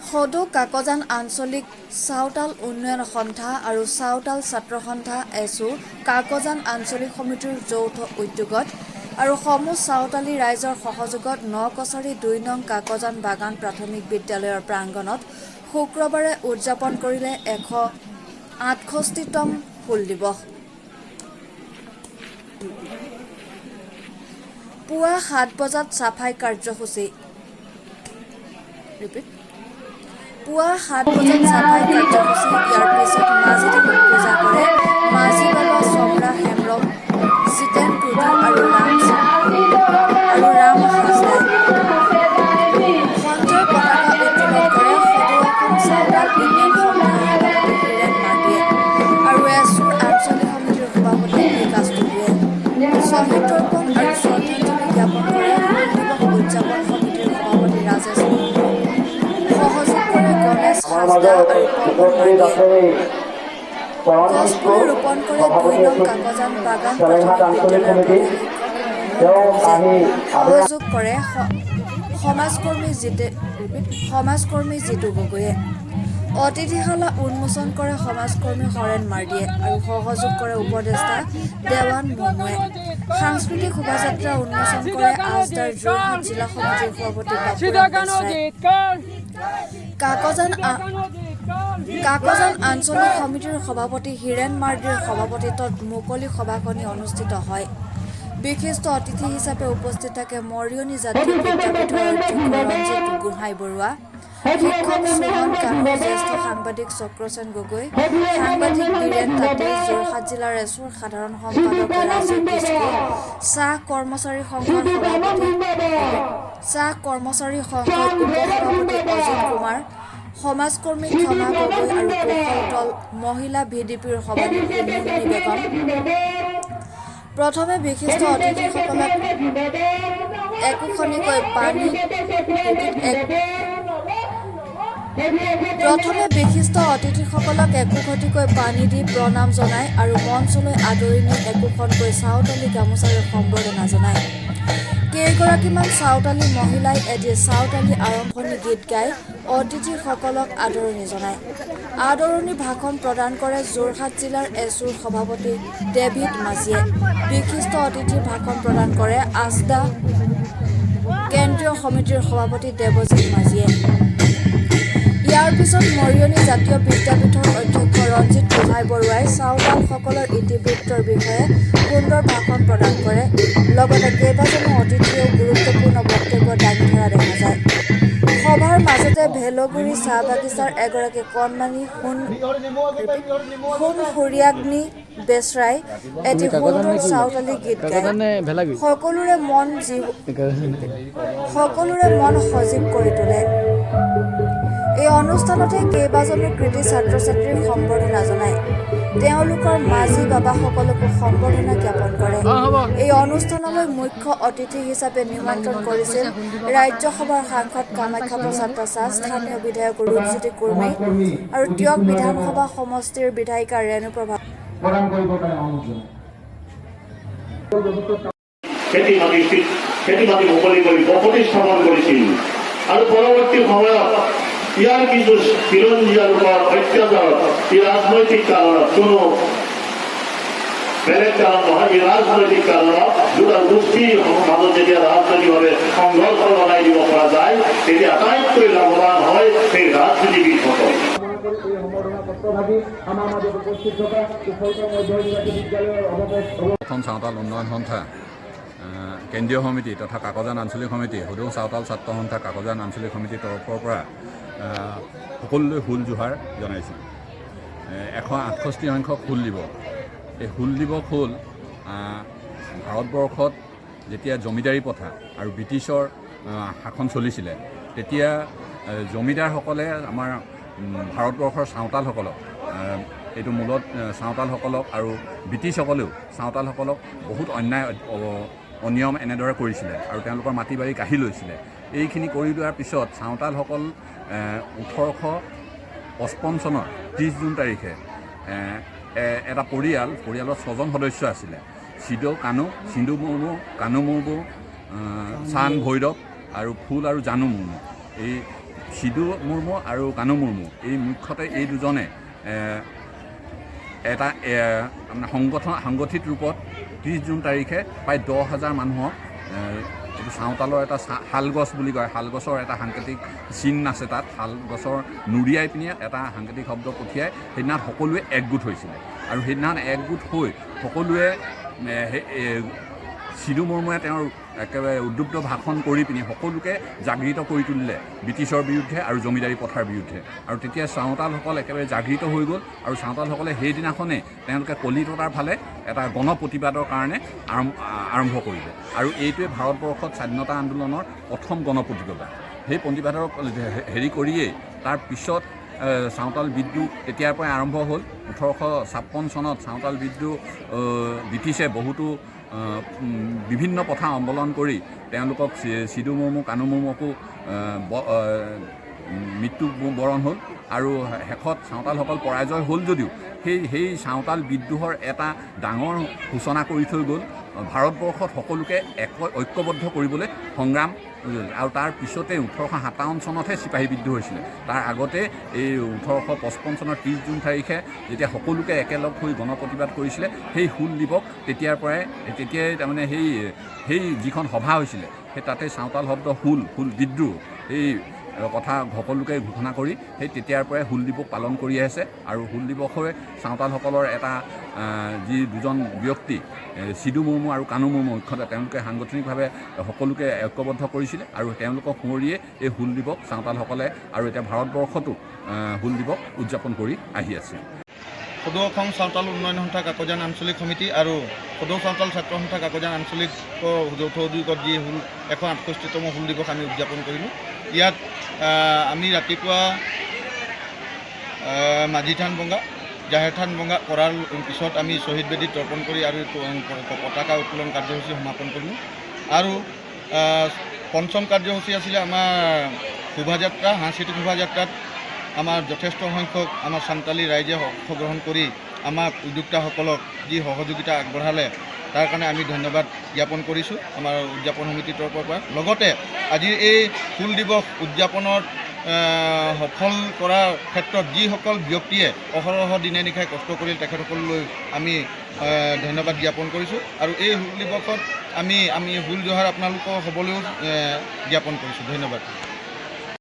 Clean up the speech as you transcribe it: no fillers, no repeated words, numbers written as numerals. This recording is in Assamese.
সদৌ কাকজান আঞ্চলিক চাওতাল উন্নয়ন সন্থা আৰু চাওতাল ছাত্ৰ সন্থা এছু কাকজান আঞ্চলিক সমিতিৰ যৌথ উদ্যোগত আৰু সমূহ চাওতালী ৰাইজৰ সহযোগত নকছাৰী ২ নং কাকজান বাগান প্ৰাথমিক বিদ্যালয়ৰ প্ৰাংগণত শুক্ৰবাৰে উদযাপন কৰিলে ১৬৮তম হুল দিৱস। পুৱা ৭ বজাত চাফাই কাৰ্যসূচী। পুৱা ৭ বজাত চাফাই কাৰ্যসূচী। ইয়াৰ পিছত মাজি দেৱীক পূজা কৰে মাজি বাবা চমৰা হেমৰম, জিতেন টুডু আৰু ৰাম হাজদাই। সন্ধ্যাৰ পতাকা উত্তোলন কৰে সদৌ অসম চাওতাল উন্নয়ন সন্থাৰ সভাপতি হীৰেণ মাৰ্ডীয়ে আৰু এছুৰ আঞ্চলিক সমিতিৰ সভাপতি বিকাশ টুডুৱে। শ্বহীদ তৰ্পণ আৰু শ্ৰদ্ধাঞ্জলি জ্ঞাপন কৰে হুল দিৱস উদযাপন সমিতিৰ সভাপতি ৰাজেশ মুৰ্মু। সহযোগ কৰে গণেশ হাজদা আৰু পৱন মাৰ্ডীয়ে। গছপুলি ৰোপণ কৰে ২ নং কাকজান বাগান প্ৰাথমিক বিদ্যালয়ৰ প্ৰধান শিক্ষক সহযোগ কৰে সমাজকৰ্মী জিতু গগৈয়ে। অতিথিশালা উন্মোচন কৰে সমাজকৰ্মী হৰেণ মাৰ্ডীয়ে আৰু সহযোগ কৰে উপদেষ্টা দেৱান মুৰ্মুৱে। সাংস্কৃতিক শোভাযাত্ৰা উন্মোচন কৰে আজদাৰ যোৰহাট জিলা সমিতিৰ সভাপতি বাপুৰাম বেচৰাই। কাকজান আঞ্চলিক সমিতিৰ সভাপতি হীৰেণ মাৰ্ডীৰ সভাপতিত্বত মুকলি সভাখনি অনুষ্ঠিত হয়। বিশিষ্ট অতিথি হিচাপে উপস্থিত থাকে মৰিয়নি জাতীয় বিদ্যাপীঠৰ অধ্যক্ষ ৰঞ্জিত গোহাঁই বৰুৱা, শিক্ষক সুমন কানু, জ্যেষ্ঠ সাংবাদিক চক্ৰসেন গগৈ, সাংবাদিক বীৰেন তাঁতী, যোৰহাট জিলাৰ এছুৰ সাধাৰণ সম্পাদক ৰাজু কিস্কু, চাহ কৰ্মচাৰী সংঘৰ উপসভাপতি অজিত কুমাৰ, সমাজকৰ্মী ক্ষমা গগৈ আৰু কৌশলতল মহিলা VDPৰ সভানেত্ৰী মুন্নি বেগম। প্ৰথমে বিশিষ্ট অতিথিসকলক একোখনিকৈ পানী দি প্ৰণাম জনায় আৰু মঞ্চলৈ আদৰি নি একোখনকৈ চাওতালী গামোচাৰে সম্বৰ্ধনা জনায়। কেইগৰাকীমান চাওতালী মহিলাই এটি চাওতালী আৰম্ভণি গীত গাই অতিথিসকলক আদৰণি জনায়। আদৰণি ভাষণ প্ৰদান কৰে যোৰহাট জিলাৰ এছুৰ সভাপতি ডেভিড মাজিয়ে। বিশিষ্ট অতিথিৰ ভাষণ প্ৰদান কৰে আজদা কেন্দ্ৰীয় সমিতিৰ সভাপতি দেৱজিৎ মাজিয়ে। ইয়াৰ পিছত মৰিয়নি জাতীয় বিদ্যাপীঠৰ অধ্যক্ষ ৰঞ্জিত গোহাঁই বৰুৱাই চাওতালসকলৰ ইতিবৃত্তৰ বিষয়ে সুন্দৰ ভাষণ প্ৰদান কৰে। লগতে কেইবাজনো অতিথিয়েও গুৰুত্বপূৰ্ণ বক্তব্য দাঙি ধৰা দেখা যায়। সভাৰ মাজতে ভেলগুৰি চাহ বাগিচাৰ এগৰাকী কণমানি সুৰিয়াগ্নি বেচৰাই এটি সুন্দৰ চাওতালী গীত গায়। সকলোৰে মন সজীৱ কৰি তোলে। এই অনুষ্ঠানতে কেইবাজনো কৃতি ছাত্ৰ-ছাত্ৰীক সম্বৰ্ধনা জনায়। তেওঁলোকৰ মাজি বাবাসকলকো সম্বৰ্ধনা জ্ঞাপন কৰে। এই অনুষ্ঠানলৈ মুখ্য অতিথি হিচাপে নিমন্ত্ৰণ কৰিছিল ৰাজ্যসভাৰ সাংসদ কামাখ্যা প্ৰসাদ দাস, স্থানীয় বিধায়ক ৰূপজ্যোতি কুৰ্মী আৰু টিয়ক বিধানসভা সমষ্টিৰ বিধায়িকা ৰেণু প্ৰভা। খেতি মাটি মুকলি কৰি বসতি স্থাপন কৰিছিল আৰু পৰৱৰ্তী সময়ত ইয়াৰ কিছু খিলঞ্জীয়াৰ ওপৰত অত্যাচাৰ এই ৰাজনৈতিক কাৰণত কোনো বেলেগ কাৰণ নহয়, এই ৰাজনৈতিক কাৰণত দুটা গোষ্ঠীৰ মাজত যেতিয়া ৰাজনৈতিকভাৱে সংঘৰ্ষ লগাই দিব পৰা যায় তেতিয়া আটাইতকৈ লাভৱান হয় সেই ৰাজনীতিবিদসকল। অসম চাওতাল উন্নয়ন সন্থা কেন্দ্ৰীয় সমিতি তথা কাকজান আঞ্চলিক সমিতি, সদৌ চাওতাল ছাত্ৰ সন্থা কাকজান আঞ্চলিক সমিতিৰ তৰফৰ পৰা সকলোলৈ হুল জোহাৰ জনাইছোঁ। ১৬৮ সংখ্যক হুল দিৱস। এই হুল দিৱস হ'ল ভাৰতবৰ্ষত যেতিয়া জমিদাৰী প্ৰথা আৰু ব্ৰিটিছৰ শাসন চলিছিলে তেতিয়া জমিদাৰসকলে আমাৰ ভাৰতবৰ্ষৰ চাওতালসকলক, এইটো মূলত চাওতালসকলক আৰু ব্ৰিটিছসকলেও চাওতালসকলক বহুত অনিয়ম এনেদৰে কৰিছিলে আৰু তেওঁলোকৰ মাটি বাৰী কাঢ়ি লৈছিলে। এইখিনি কৰি লোৱাৰ পিছত চাওতালসকল ১৮৫৫ চনৰ ৩০ জুন তাৰিখে এটা পৰিয়ালত ৬জন সদস্য আছিলে। সিন্ধু মুৰ্মু, কানু মুৰ্মু, চান ভৈৰৱ আৰু ফুল আৰু জানু মুৰ্মু। এই সিধু মুৰ্মু আৰু কানু মুৰ্মু এই মুখ্যতে এই দুজনে এটা সংগঠিত ৰূপত 30 জুন তাৰিখে প্ৰায় 10,000 মানুহক এইটো চাওতালৰ এটা শালগছ বুলি কয়, শালগছৰ এটা সাংকেতিক চিন আছে তাত, শালগছৰ নুৰিয়াই পিনি এটা সাংকেতিক শব্দ পঠিয়াই সেইদিনা সকলোৱে একগোট হৈছিলে। আৰু সেইদিনা একগোট হৈ সকলোৱে সিধু মুৰ্মুৱে তেওঁৰ একেবাৰে উদ্যুক্ত ভাষণ কৰি পিনি সকলোকে জাগৃত কৰি তুলিলে ব্ৰিটিছৰ বিৰুদ্ধে আৰু জমিদাৰী প্ৰথাৰ বিৰুদ্ধে। আৰু তেতিয়া চাওতালসকল একেবাৰে জাগৃত হৈ গ'ল আৰু চাওতালসকলে সেইদিনাখনেই তেওঁলোকে কলিকতাৰ ফালে এটা গণ প্ৰতিবাদৰ কাৰণে আৰম্ভ কৰিলে। আৰু এইটোৱে ভাৰতবৰ্ষত স্বাধীনতা আন্দোলনৰ প্ৰথম গণ প্ৰতিবাদ। সেই প্ৰতিবাদৰ হেৰি কৰিয়েই তাৰ পিছত চাওতাল বিদ্ৰোহ তেতিয়াৰ পৰাই আৰম্ভ হ'ল। 1856 চনত চাওতাল বিদ্ৰোহ ব্ৰিটিছে বহুতো বিভিন্ন প্ৰথা অৱলম্বন কৰি তেওঁলোকক সিধু মুৰ্মু কানু মুৰ্মুকো মৃত্যু বৰণ হ'ল। আৰু শেষত চাওতালসকল পৰাজয় হ'ল যদিও সেই চাওতাল বিদ্ৰোহৰ এটা ডাঙৰ সূচনা কৰি থৈ গ'ল ভাৰতবৰ্ষত সকলোকে ঐক্যবদ্ধ কৰিবলৈ সংগ্ৰাম। আৰু তাৰ পিছতে 1857 চনতহে চিপাহী বিদ্ৰোহ হৈছিলে। তাৰ আগতে এই 1855 চনৰ 30 জুন তাৰিখে যেতিয়া সকলোকে একেলগ হৈ গণ প্ৰতিবাদ কৰিছিলে, সেই হুল দিৱস তেতিয়াই তাৰমানে সেই যিখন সভা হৈছিলে সেই তাতে চাওতাল শব্দ হুল বিদ্ৰোহ এই কথা সকলোকে ঘোষণা কৰি সেই তেতিয়াৰ পৰাই হুল দিৱস পালন কৰি আছে। আৰু হুল দিৱসে চাওতালসকলৰ এটা যি দুজন ব্যক্তি সিধু মুৰ্মু আৰু কানু মুৰ্মু মুখ্যতে তেওঁলোকে সাংগঠনিকভাৱে সকলোকে ঐক্যবদ্ধ কৰিছিলে। আৰু তেওঁলোকক সুঁৱৰিয়ে এই হুল দিৱস চাওতালসকলে আৰু এতিয়া ভাৰতবৰ্ষতো হুল দিৱস উদযাপন কৰি আহি আছে। সদৌ অসম চাওতাল উন্নয়ন সন্থা কাকজান আঞ্চলিক সমিতি আৰু সদৌ চাওতাল ছাত্ৰ সন্থা কাকজান আঞ্চলিক যৌথ উদ্যোগত যি 168তম হুল দিৱস আমি উদযাপন কৰিলোঁ। ইয়াত আমি ৰাতিপুৱা মাঝি থান বঙা জাহেৰ থান বঙা কৰাৰ পিছত আমি শ্বহীদ বেদীত তৰ্পণ কৰি আৰু পতাকা উত্তোলন কাৰ্যসূচী সমাপন কৰিলোঁ। আৰু পঞ্চম কাৰ্যসূচী আছিলে আমাৰ শোভাযাত্ৰা। সাংস্কৃতিক শোভাযাত্ৰাত আমাৰ যথেষ্ট সংখ্যক আমাৰ চান্তালী ৰাইজে অংশগ্ৰহণ কৰি আমাক উদ্যোক্তাসকলক যি সহযোগিতা আগবঢ়ালে তাৰ কাৰণে আমি ধন্যবাদ জ্ঞাপন কৰিছোঁ আমাৰ উদযাপন সমিতিৰ তৰফৰ পৰা। লগতে আজিৰ এই হুল দিৱস উদযাপনত সফল কৰাৰ ক্ষেত্ৰত যিসকল ব্যক্তিয়ে অহৰহ দিনে নিশাই কষ্ট কৰিল তেখেতসকললৈ আমি ধন্যবাদ জ্ঞাপন কৰিছোঁ। আৰু এই হুল দিৱসত আমি হুল জোহাৰ আপোনালোকৰ হ'বলৈও জ্ঞাপন কৰিছোঁ। ধন্যবাদ।